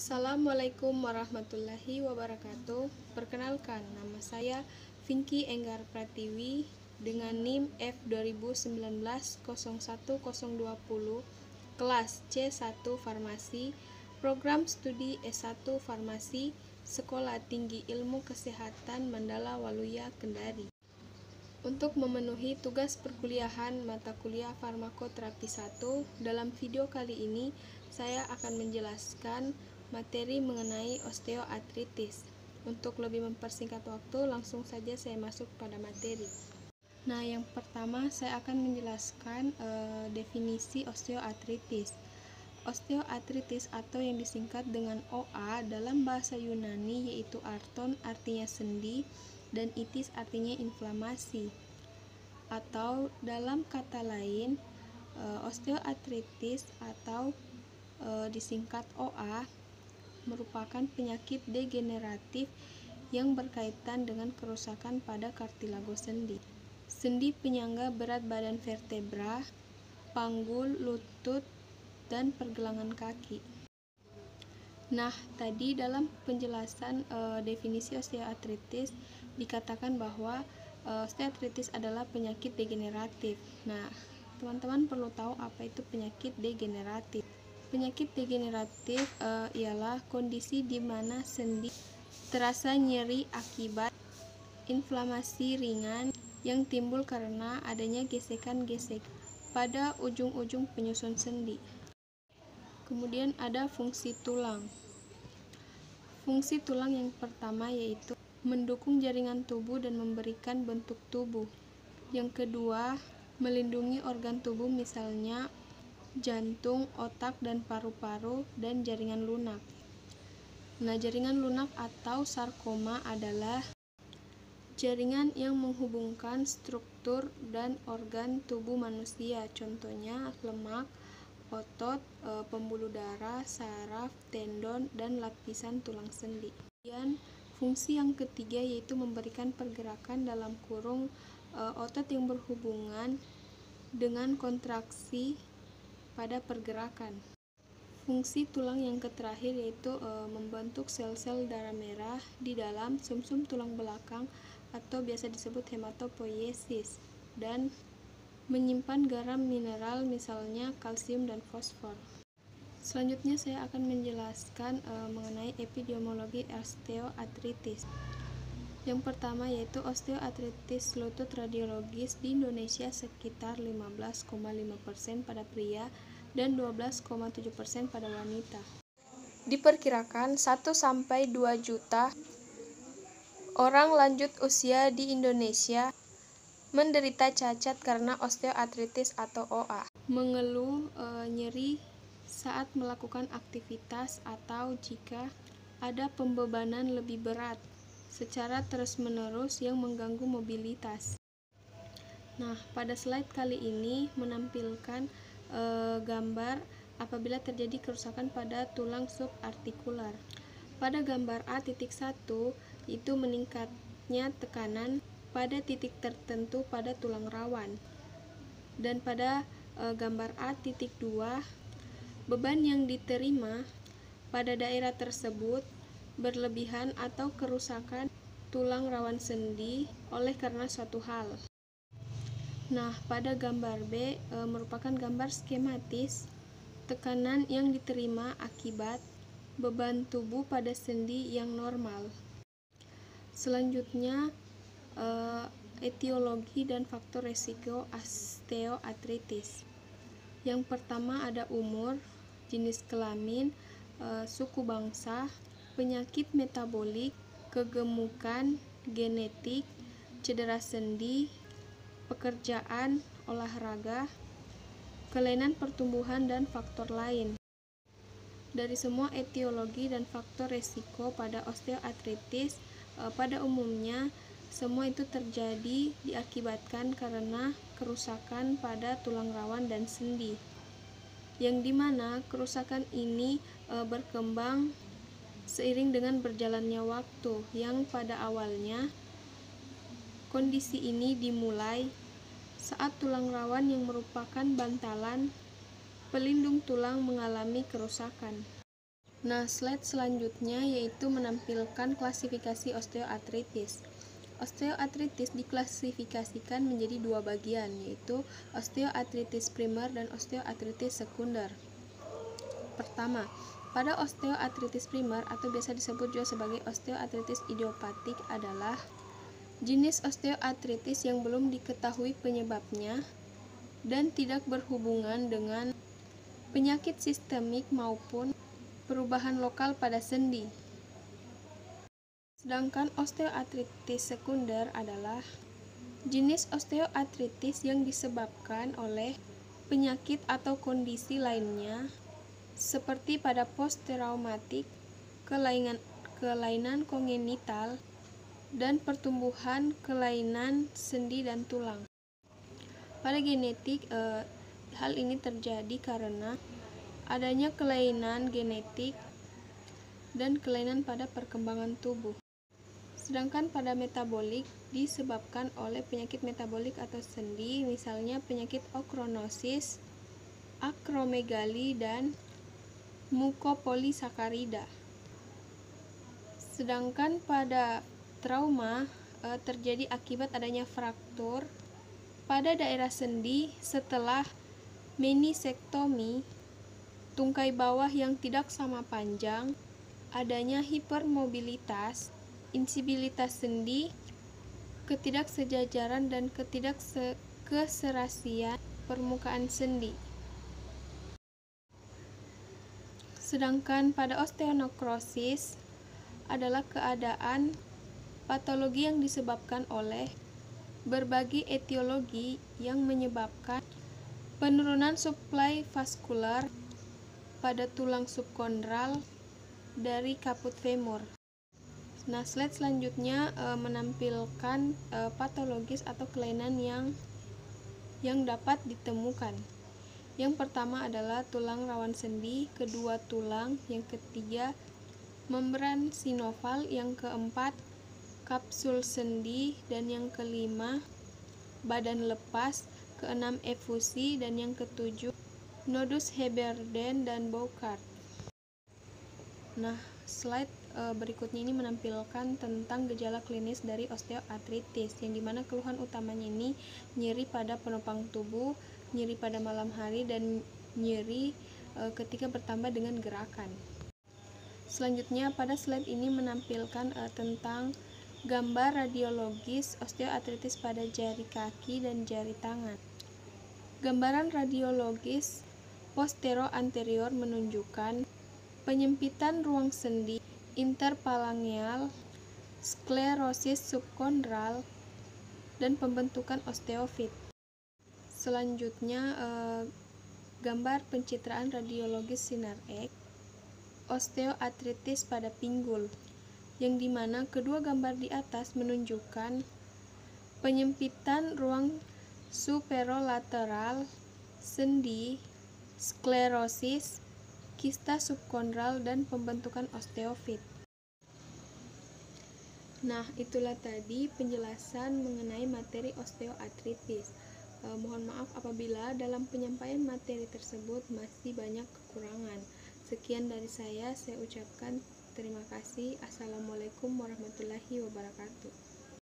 Assalamualaikum warahmatullahi wabarakatuh. Perkenalkan, nama saya Vinky Enggar Pratiwi dengan NIM F2019-01020, kelas C1 Farmasi, program studi S1 Farmasi, Sekolah Tinggi Ilmu Kesehatan Mandala Waluya, Kendari. Untuk memenuhi tugas perkuliahan mata kuliah Farmakoterapi 1, dalam video kali ini saya akan menjelaskan materi mengenai osteoartritis. Untuk lebih mempersingkat waktu, langsung saja saya masuk pada materi. Nah, yang pertama saya akan menjelaskan definisi osteoartritis. Osteoartritis atau yang disingkat dengan OA dalam bahasa Yunani yaitu arton artinya sendi dan itis artinya inflamasi. Atau dalam kata lain, osteoartritis atau disingkat OA merupakan penyakit degeneratif yang berkaitan dengan kerusakan pada kartilago sendi. Sendi penyangga berat badan vertebra, panggul, lutut, dan pergelangan kaki. Nah, tadi dalam penjelasan definisi osteoartritis dikatakan bahwa osteoartritis adalah penyakit degeneratif. Nah, teman-teman perlu tahu apa itu penyakit degeneratif. Penyakit degeneratif ialah kondisi di mana sendi terasa nyeri akibat inflamasi ringan yang timbul karena adanya gesekan-gesekan pada ujung-ujung penyusun sendi. Kemudian ada fungsi tulang. Fungsi tulang yang pertama yaitu mendukung jaringan tubuh dan memberikan bentuk tubuh. Yang kedua, melindungi organ tubuh misalnya jantung, otak, dan paru-paru, dan jaringan lunak. Nah, jaringan lunak atau sarkoma adalah jaringan yang menghubungkan struktur dan organ tubuh manusia, contohnya lemak, otot, pembuluh darah, saraf, tendon, dan lapisan tulang sendi. Kemudian fungsi yang ketiga yaitu memberikan pergerakan dalam kurung otot yang berhubungan dengan kontraksi pada pergerakan. Fungsi tulang yang terakhir yaitu membentuk sel-sel darah merah di dalam sumsum tulang belakang atau biasa disebut hematopoiesis dan menyimpan garam mineral misalnya kalsium dan fosfor. Selanjutnya saya akan menjelaskan mengenai epidemiologi osteoartritis. Yang pertama yaitu osteoartritis lutut radiologis di Indonesia sekitar 15,5% pada pria dan 12,7% pada wanita. Diperkirakan 1-2 juta orang lanjut usia di Indonesia menderita cacat karena osteoartritis atau OA. Mengeluh nyeri saat melakukan aktivitas atau jika ada pembebanan lebih berat secara terus-menerus yang mengganggu mobilitas. Nah, pada slide kali ini menampilkan gambar apabila terjadi kerusakan pada tulang subartikular. Pada gambar A.1 itu meningkatnya tekanan pada titik tertentu pada tulang rawan. Dan pada gambar A.2 beban yang diterima pada daerah tersebut berlebihan atau kerusakan tulang rawan sendi oleh karena suatu hal. Nah, pada gambar B merupakan gambar skematis tekanan yang diterima akibat beban tubuh pada sendi yang normal. Selanjutnya etiologi dan faktor resiko osteoartritis. Yang pertama ada umur, jenis kelamin, suku bangsa, penyakit metabolik, kegemukan, genetik, cedera sendi, pekerjaan, olahraga, kelainan pertumbuhan, dan faktor lain. Dari semua etiologi dan faktor resiko pada osteoartritis, pada umumnya semua itu terjadi diakibatkan karena kerusakan pada tulang rawan dan sendi, yang dimana kerusakan ini berkembang seiring dengan berjalannya waktu, yang pada awalnya kondisi ini dimulai saat tulang rawan yang merupakan bantalan pelindung tulang mengalami kerusakan. Nah, slide selanjutnya yaitu menampilkan klasifikasi osteoartritis. Osteoartritis diklasifikasikan menjadi dua bagian, yaitu osteoartritis primer dan osteoartritis sekunder. Pertama, pada osteoartritis primer atau biasa disebut juga sebagai osteoartritis idiopatik adalah jenis osteoartritis yang belum diketahui penyebabnya dan tidak berhubungan dengan penyakit sistemik maupun perubahan lokal pada sendi. Sedangkan osteoartritis sekunder adalah jenis osteoartritis yang disebabkan oleh penyakit atau kondisi lainnya seperti pada post-traumatik, kelainan kongenital, dan pertumbuhan kelainan sendi dan tulang. Pada genetik, hal ini terjadi karena adanya kelainan genetik dan kelainan pada perkembangan tubuh. Sedangkan pada metabolik disebabkan oleh penyakit metabolik atau sendi, misalnya penyakit ochronosis, akromegali, dan mukopolisakarida. Sedangkan pada trauma terjadi akibat adanya fraktur pada daerah sendi setelah menisektomi, tungkai bawah yang tidak sama panjang, adanya hipermobilitas, instabilitas sendi, ketidaksejajaran dan ketidakserasian permukaan sendi. Sedangkan pada osteonekrosis adalah keadaan patologi yang disebabkan oleh berbagai etiologi yang menyebabkan penurunan suplai vaskular pada tulang subkondral dari kaput femur. Nah, slide selanjutnya menampilkan patologis atau kelainan yang dapat ditemukan. Yang pertama adalah tulang rawan sendi, kedua tulang, yang ketiga membran sinoval, yang keempat kapsul sendi, dan yang kelima badan lepas, keenam efusi, dan yang ketujuh nodus Heberden dan Burkhardt. Nah, slide berikutnya ini menampilkan tentang gejala klinis dari osteoartritis, yang dimana keluhan utamanya ini nyeri pada penopang tubuh, nyeri pada malam hari, dan nyeri ketika bertambah dengan gerakan. Selanjutnya pada slide ini menampilkan tentang gambar radiologis osteoartritis pada jari kaki dan jari tangan. Gambaran radiologis postero-anterior menunjukkan penyempitan ruang sendi interphalangeal, sklerosis subkondral, dan pembentukan osteofit. Selanjutnya gambar pencitraan radiologis sinar X osteoartritis pada pinggul, yang dimana kedua gambar di atas menunjukkan penyempitan ruang superolateral sendi, sklerosis, kista subkondral, dan pembentukan osteofit. Nah, itulah tadi penjelasan mengenai materi osteoartritis. Mohon maaf apabila dalam penyampaian materi tersebut masih banyak kekurangan. Sekian dari saya ucapkan terima kasih. Assalamualaikum warahmatullahi wabarakatuh.